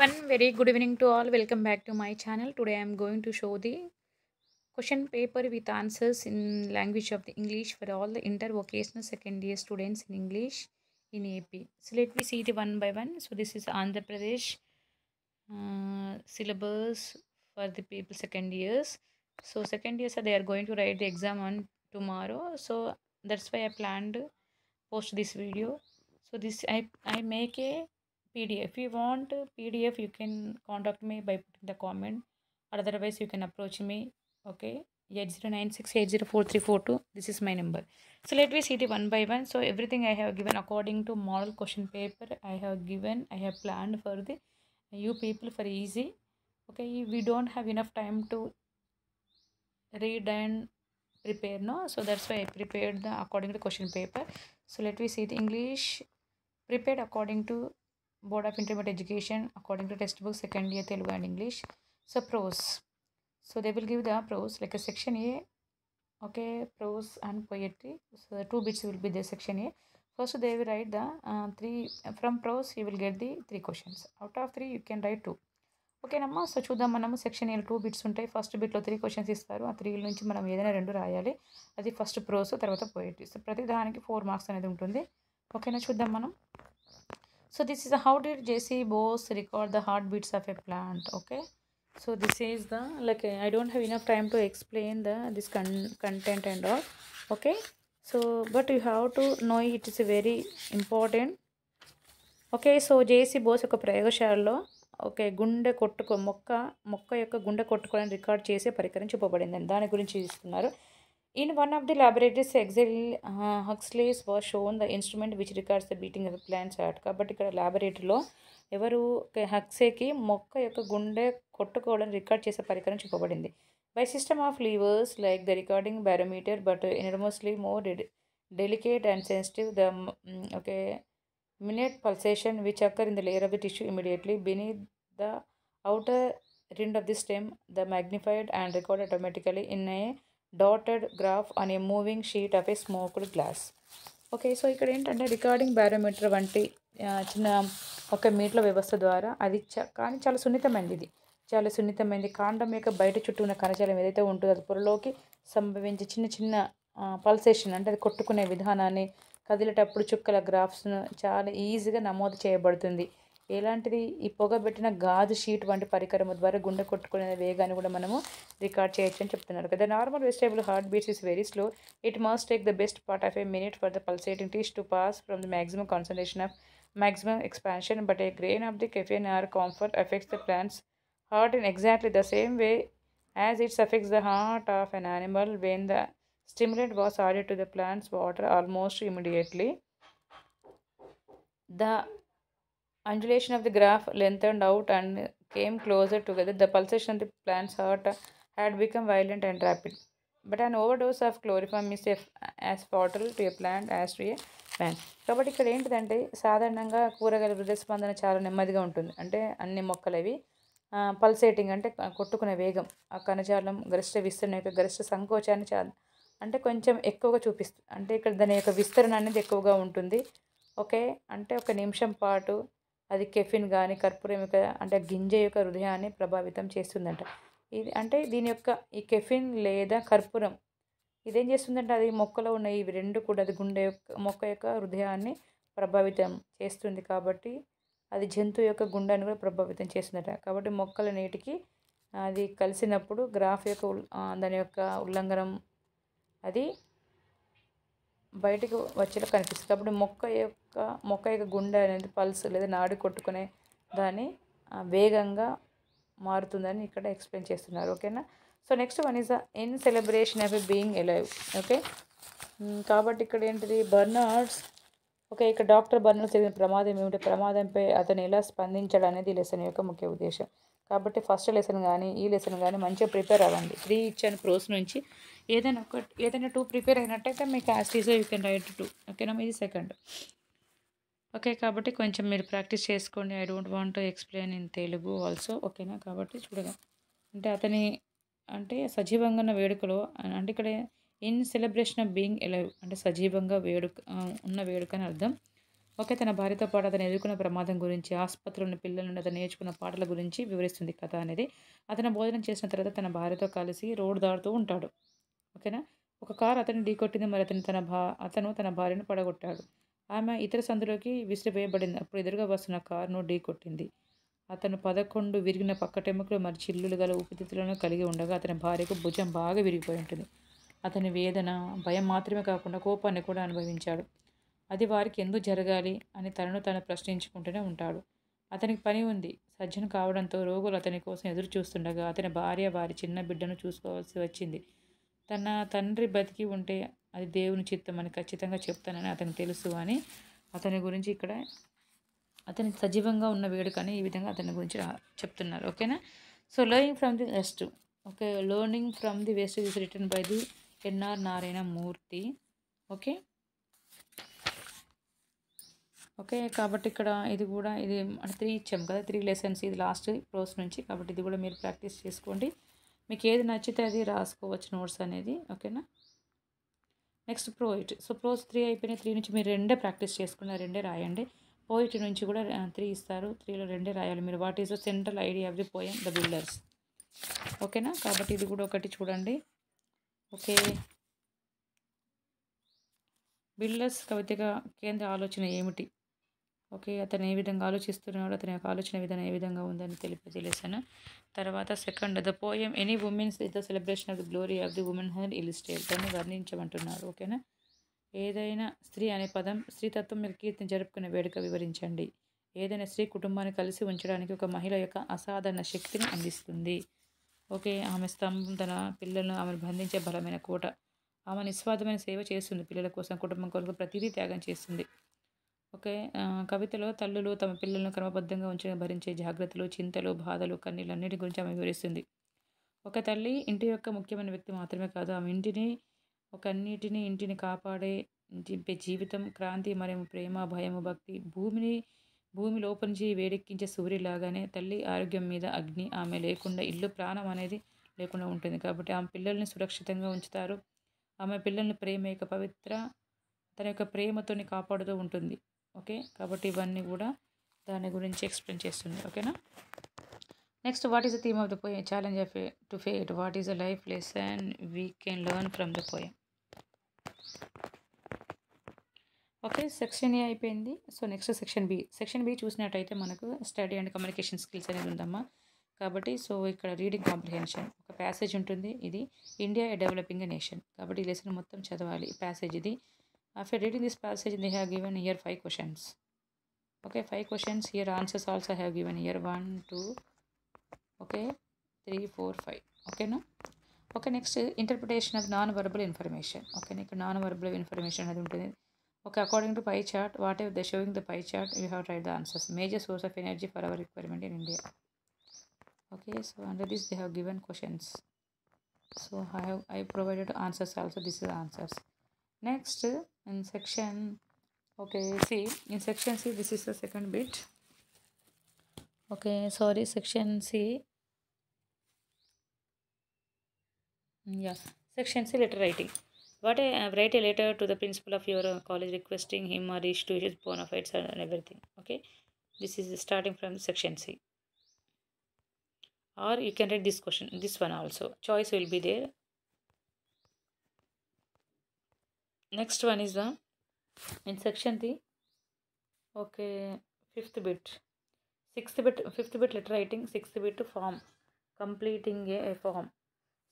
One very good evening to all. Welcome back to my channel. Today I am going to show the question paper with answers in language of the English for all the intervocational second year students in English in AP. So let me see the one by one. So this is Andhra Pradesh syllabus for the people second years. So second years they are going to write the exam on tomorrow. So that's why I planned to post this video. So this I make a PDF. If you want a PDF, you can contact me by putting the comment. Or otherwise, you can approach me. Okay, 8096804342. This is my number. So let me see the one by one. So everything I have given according to model question paper. I have given. I have planned for the you people for easy. Okay, we don't have enough time to read and prepare, no. So that's why I prepared the according to question paper. So let me see the English prepared according to Board of Intermediate Education, according to textbook second year Telugu and English. So prose. So they will give the prose like a section A. Okay, prose and poetry. So the two bits will be the section A. First they will write the three from prose. You will get the three questions. Out of three you can write two. ఓకేనమ్మా. So చూద్దాం మనము section ఏలో 2 bits ఉంటాయి. First బిట్లో 3 questions ఇస్తారు. ఆ 3 నుంచి మనం ఏదైనా 2 రాయాలి. అది ఫస్ట్ ప్రోస్, తర్వాత పోయట్రీ. సో ప్రతి దానికి 4 మార్క్స్ అనేది ఉంటుంది. ఓకేనా, చూద్దాం మనం. So this is how did JC Bose record the heart beats of a plant. Okay, so this is the like I don't have enough time to explain this content and all. Okay, so but you have to know it is very important. Okay, so JC Bose ఒక ప్రయోగశాలలో okay గుండె మొక్క యొక్క గుండె కొట్టుకోవడానికి record చేసే పరికరం చూపబడిందని దాని గురించి ఇస్తున్నారు. In one of the laboratories Huxley's was shown the instrument which records the beating of the plant's heart. కాబట్టి ఇక్కడ ల్యాబొరేటరీలో ఎవరు హక్సేకి మొక్క యొక్క గుండె కొట్టుకోవడం రికార్డ్ చేసే పరికరం చూపబడింది. By system of levers like the recording barometer but enormously more delicate and sensitive, the minute pulsation which occur in the layer of the tissue immediately beneath the outer rind of the stem, the magnified and recorded automatically in a dotted graph on a moving sheet of a smoked glass. Okay, so ఇక్కడ ఏంటంటే recording barometer వంటి చిన్న ఒక మీటర్ల వ్యవస్థ ద్వారా అది కానీ చాలా సున్నితమైనది. ఇది చాలా సున్నితమైనది. కాండం యొక్క బయట చుట్టూ ఉన్న కణజాలం ఏదైతే ఉంటుందో అది పొరలోకి సంభవించే చిన్న చిన్న పల్సేషన్ అంటే అది కొట్టుకునే విధానాన్ని, కదిలేటప్పుడు చుక్కల గ్రాఫ్స్ను చాలా ఈజీగా నమోదు చేయబడుతుంది. ఎలాంటిది, ఈ పొగబెట్టిన గాజు షీట్ వంటి పరికరం ద్వారా గుండె కొట్టుకునే వేగాన్ని కూడా మనము రికార్డ్ చేయొచ్చు అని చెప్తున్నారు కదా. Normal vegetable heart beats is very slow. It must take the best part of a minute for the pulsating tissue to pass from the maximum concentration of maximum expansion, but a grain of the caffeine or comfort affects the plant's heart in exactly the same way as it affects the heart of an animal when the stimulant was added to the plant's water almost immediately. The undulation of the graph lengthened out and came closer together. The pulsation of the plant's heart had become violent and rapid. But an overdose of chloroform is as fatal to a plant as to a man. కాబట్టి ఇక్కడ ఏంటిదంటే సాధారణంగా కూరగాయల హృదయ స్పందన చాలా నెమ్మదిగా ఉంటుంది. అంటే అన్ని మొక్కలవి పల్సేటింగ్ అంటే కొట్టుకునే వేగం, ఆ కణజాలం గరిష్ట విస్తరణ యొక్క గరిష్ట సంకోచాన్ని చాలా అంటే కొంచెం ఎక్కువగా చూపిస్తుంది. అంటే ఇక్కడ దాని యొక్క విస్తరణ అనేది ఎక్కువగా ఉంటుంది. ఓకే, అంటే ఒక నిమిషం పాటు అది కెఫిన్ కానీ కర్పూరం యొక్క అంటే గింజ యొక్క హృదయాన్ని ప్రభావితం చేస్తుందంట. ఇది అంటే దీని యొక్క ఈ కెఫిన్ లేదా కర్పూరం ఇదేం చేస్తుందంటే అది మొక్కలో ఉన్న ఇవి రెండు కూడా అది మొక్క యొక్క హృదయాన్ని ప్రభావితం చేస్తుంది. కాబట్టి అది జంతువు యొక్క గుండెని కూడా ప్రభావితం చేస్తుందట. కాబట్టి మొక్కల నీటికి అది కలిసినప్పుడు గ్రాఫ్ యొక్క దాని యొక్క ఉల్లంఘనం అది బయటకు వచ్చేలా కనిపిస్తుంది. కాబట్టి మొక్క యొక్క గుండె అనేది పల్స్ లేదా నాడి కొట్టుకునే దాన్ని వేగంగా మారుతుందని ఇక్కడ ఎక్స్ప్లెయిన్ చేస్తున్నారు. ఓకేనా, so next one is in celebration of a being alive. Okay, కాబట్టి ఇక్కడ ఏంటిది బర్నార్డ్స్. ఓకే, ఇక్కడ డాక్టర్ బర్నార్డ్స్ జరిగిన ప్రమాదం ఏమిటి, ప్రమాదంపై అతను ఎలా స్పందించడం అనేది ఈ లెసన్ యొక్క ముఖ్య ఉద్దేశం. కాబట్టి ఫస్ట్ లెసన్ కానీ ఈ లెసన్ కానీ మంచిగా ప్రిపేర్ అవ్వండి. 3 ఇచ్చాను ప్రోస్ నుంచి ఏదైనా 2 ప్రిపేర్ అయినట్టయితే మీకు యాజ్ ఈజీగా యూ కెన్ రైట్ 2. ఓకేనా, ఇది సెకండ్. ఓకే, కాబట్టి కొంచెం మీరు ప్రాక్టీస్ చేసుకోండి. I don't want to explain in Telugu also. ఓకేనా, కాబట్టి చూడగా అంటే అతని అంటే సజీవంగా ఉన్న వేడుకలో అంటే ఇక్కడ in celebration of being alive అంటే సజీవంగా ఉన్న వేడుక అని అర్థం. ఓకే. తన భార్యతో పాటు అతను ఎదుర్కొన్న ప్రమాదం గురించి, ఆసుపత్రిలోని పిల్లల నుండి అతను నేర్చుకున్న పాఠాల గురించి వివరిస్తుంది కథ అనేది. అతను భోజనం చేసిన తర్వాత తన భార్యతో కలిసి రోడ్డు దాటుతూ ఉంటాడు. ఓకేనా. ఒక కారు అతన్ని ఢీకొట్టింది. మరి అతను తన భార్యను పడగొట్టాడు. ఆమె ఇతర సందులోకి విసిరివేయబడింది. అప్పుడు ఎదురుగా వస్తున్న కారును ఢీకొట్టింది. అతను 11 విరిగిన పక్కటెముకలు మరియు చిల్లులు గల ఊపిరితిత్తులను కలిగి ఉండగా అతని భార్యకు భుజం బాగా విరిగిపోయి ఉంటుంది. అతని వేదన, భయం మాత్రమే కాకుండా కోపాన్ని కూడా అనుభవించాడు. అది వారికి ఎందుకు జరగాలి అని తనను తాను ప్రశ్నించుకుంటూనే ఉంటాడు. అతనికి పని ఉంది. సర్జన్ కావడంతో రోగులు అతని కోసం ఎదురు చూస్తుండగా అతని భార్య వారి చిన్న బిడ్డను చూసుకోవాల్సి వచ్చింది. తన తండ్రి బతికి ఉంటే అది దేవుని చిత్తం అని ఖచ్చితంగా చెప్తానని అతనికి తెలుసు అని అతని గురించి ఇక్కడ అతని సజీవంగా ఉన్న వేడుకని ఈ విధంగా అతని గురించి చెప్తున్నారు. ఓకేనా. So learning from the west. Okay. Learning from the west is written by the NR Narayana Murthy. Okay. Okay. కాబట్టి ఇక్కడ ఇది కూడా ఇది అంటే 3 ఇచ్చాం కదా, 3 లెసన్స్ ఇది లాస్ట్ ప్రోస్ నుంచి. కాబట్టి ఇది కూడా మీరు ప్రాక్టీస్ చేసుకోండి. మీకు ఏది నచ్చితే అది రాసుకోవచ్చు నోట్స్ అనేది. ఓకేనా. నెక్స్ట్ ప్రోయిట్. సో ప్రోస్ 3 అయిపోయినాయి. 3 నుంచి మీరు 2 ప్రాక్టీస్ చేసుకున్న 2 రాయండి. పోయిట్ నుంచి కూడా 3 ఇస్తారు. 3లో 2 రాయాలి మీరు. What is the central idea of the poem the builders. ఓకేనా. కాబట్టి ఇది కూడా ఒకటి చూడండి. ఓకే. బిల్డర్స్ కవితగా కేంద్ర ఆలోచన ఏమిటి? ఓకే. అతను ఏ విధంగా ఆలోచిస్తున్నాడు, అతని యొక్క ఆలోచన విధానం ఏ విధంగా ఉందని తెలియజేశాను. తర్వాత second the poem any women's is the celebration of the glory of the women head illustrate. దాన్ని వర్ణించమంటున్నారు. ఓకేనా. ఏదైనా స్త్రీ అనే పదం స్త్రీతత్వం యొక్క కీర్తిని జరుపుకునే వేడుక వివరించండి. ఏదైనా స్త్రీ కుటుంబాన్ని కలిసి ఉంచడానికి ఒక మహిళ యొక్క అసాధారణ శక్తిని అందిస్తుంది. ఓకే. ఆమె స్తంభం, తన పిల్లలను ఆమెను బంధించే బలమైన కోట. ఆమె నిస్వార్థమైన సేవ చేస్తుంది. పిల్లల కోసం, కుటుంబం కొరకు ప్రతిదీ త్యాగం చేస్తుంది. ఓకే. కవితలో తల్లులు తమ పిల్లలను క్రమబద్ధంగా ఉంచడానికి భరించే జాగ్రత్తలు, చింతలు, బాధలు, కన్నీళ్ళు అన్నిటి గురించి ఆమె వివరిస్తుంది. ఒక తల్లి ఇంటి యొక్క ముఖ్యమైన వ్యక్తి మాత్రమే కాదు, ఆమె ఇంటిని కాపాడే దింపే జీవితం, క్రాంతి మరియు ప్రేమ, భయము, భక్తి. భూమి లోపలించి వేడెక్కించే సూర్యులాగానే తల్లి ఆరోగ్యం మీద అగ్ని. ఆమె లేకుండా ఇల్లు ప్రాణం అనేది లేకుండా ఉంటుంది. కాబట్టి ఆమె పిల్లల్ని సురక్షితంగా ఉంచుతారు. ఆమె పిల్లల్ని తన యొక్క ప్రేమతోని కాపాడుతూ ఉంటుంది. ఓకే. కాబట్టి ఇవన్నీ కూడా దాని గురించి ఎక్స్ప్లెయిన్ చేస్తుంది. ఓకేనా. Next what is the theme of the poem? Challenge of to fate. What is the life lesson we can learn from the poem? Okay. Section A అయిపోయింది. So next section B. Section B చూసినట్టయితే మనకు study and communication skills అనేది ఉందమ్మా. కాబట్టి so ఇక్కడ reading comprehension ఒక passage ఉంటుంది. ఇది ఇండియా ఏ డెవలపింగ్ నేషన్. కాబట్టి ఈ లెసన్ మొత్తం చదవాలి. ప్యాసేజ్ ఇది. After reading this passage, they have given here 5 questions. Okay, 5 questions. Here answers also have given here 1, 2, okay, 3, 4, 5. Okay, no? Okay, next interpretation of non-verbal information. Okay, ఇక్కడ non-verbal information అనేది ఉంటుంది. Okay, according to pie chart, whatever they showing the pie chart, you have to write the answers. Major source of energy for our requirement in India. Okay, so under this they have given questions. So I provided answers also. This is the answers. Next in section, okay, see in section C, this is the second bit. Okay, sorry, section C. Yeah, section C, letter writing. Write a letter to the principal of your college requesting him or she to his bona fides and everything. Okay, this is starting from section C. Or you can write this question, this one also. Choice will be there. Next one is the in section D. Okay, fifth bit, fifth bit letter writing, sixth bit form, completing a form.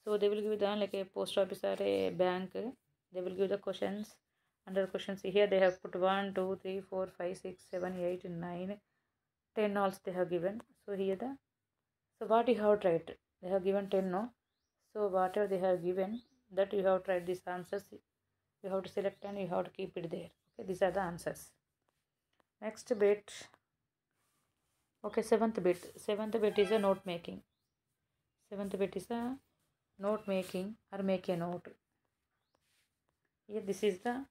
So they will give the like a post office or a bank. They will give the questions. Under questions here they have put 1, 2, 3, 4, 5, 6, 7, 8, 9, 10 also they have given. So here so what you have to write? They have given 10, no? So whatever they have given, that you have to write these answers. You have to select and you have to keep it there. Okay, these are the answers. Next bit. Okay, seventh bit is a note making. Seventh bit is a note making or make a note. Here this is the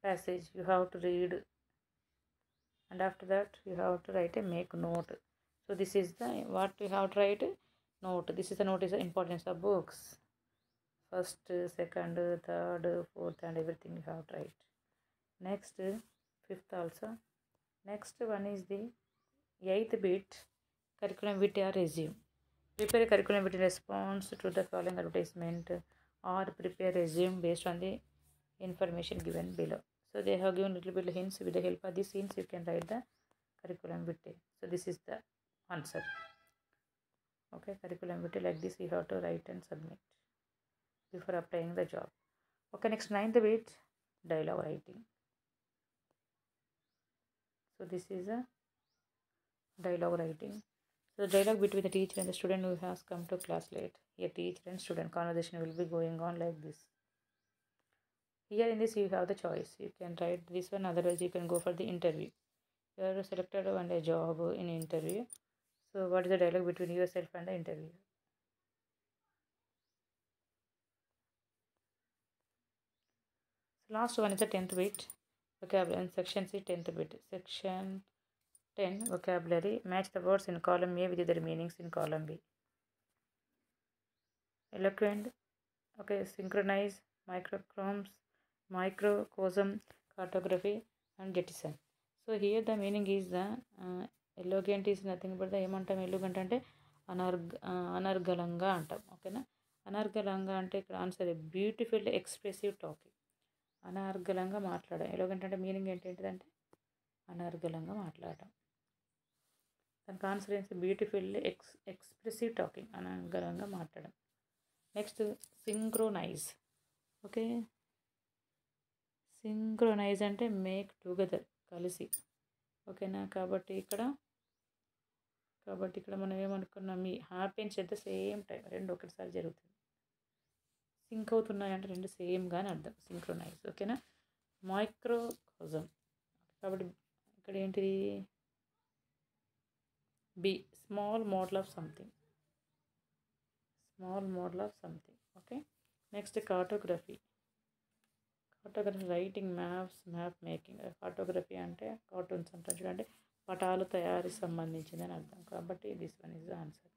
passage you have to read, and after that you have to write a make note. So this is the what you have to write note. This is the note is the importance of books. First, second, third, fourth and everything you have to write. Next, fifth also. Next one is the 8th bit, curriculum vitae or resume. Prepare a curriculum vitae response to the following advertisement or prepare resume based on the information given below. So they have given little bit hints. With the help of these hints, you can write the curriculum vitae. So this is the answer. Okay, curriculum vitae like this you have to write and submit before applying the job. Okay, next 9th bit, dialogue writing. So this is a dialogue writing. So the dialogue between the teacher and the student who has come to class late. Here teacher and student conversation will be going on like this. Here in this you have the choice. You can write this one, otherwise you can go for the interview. You are selected on a job in interview. So what is the dialogue between yourself and the interviewer? So last one is the 10th bit, vocabulary, and section C 10th bit. Section 10, vocabulary. Match the words in column A with their meanings in column B. Eloquent, okay, synchronize, microchromes, microcosm, cartography, and jettison. So here the meaning is the elegant is nothing but the ఏమంటాం ఎలుగంట అంటే అనర్గళంగా అంటాం. ఓకేనా, అనర్గళంగా అంటే ఇక్కడ answer beautiful expressive talking. అనర్గళంగా మాట్లాడడం. ఎలుగంట అంటే మీనింగ్ ఏంటంటే అనర్గళంగా మాట్లాడడం. దానికి ఆన్సర్ ఏంటి? బ్యూటిఫుల్ ఎక్స్ప్రెసివ్ టాకింగ్, అనర్గళంగా మాట్లాడడం. Next synchronize. ఓకే, సింక్రోనైజ్ అంటే మేక్ టుగెదర్, కలిసి. ఓకేనా, కాబట్టి ఇక్కడ మనం ఏమనుకున్నాం, మీ happiness at the same time, రెండు ఒకటిసారి జరుగుతుంది. సింక్ అవుతున్నాయంటే రెండు సేమ్గా అని అర్థం, సింక్రోనైజ్. ఓకేనా, మైక్రోకాజం. కాబట్టి ఇక్కడ ఏంటిది? B, small model of something, small model of something. Okay, next cartography. Cartography writing maps, map making. Cartography అంటే కార్టూన్స్ అంటారు చూడండి, పటాలు తయారీ సంబంధించిందని అర్థం. కాబట్టి this one is the answer.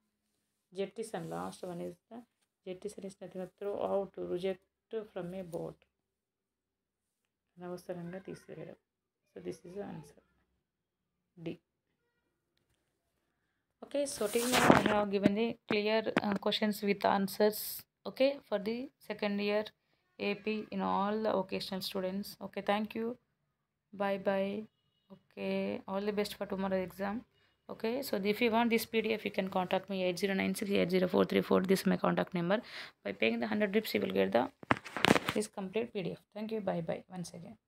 Jettison, last one is the jettison is nothing but throw out, reject from a boat, అనవసరంగా తీసివేయడం. So this is the answer, D. Okay, so till now I have given the clear questions with answers, okay, for the second year AP in all the vocational students. Okay, thank you, bye bye. Okay, all the best for tomorrow exam. Okay, so if you want this PDF you can contact me 8096804344. This is my contact number. By paying the 100 rupees you will get this complete PDF. Thank you, bye bye once again.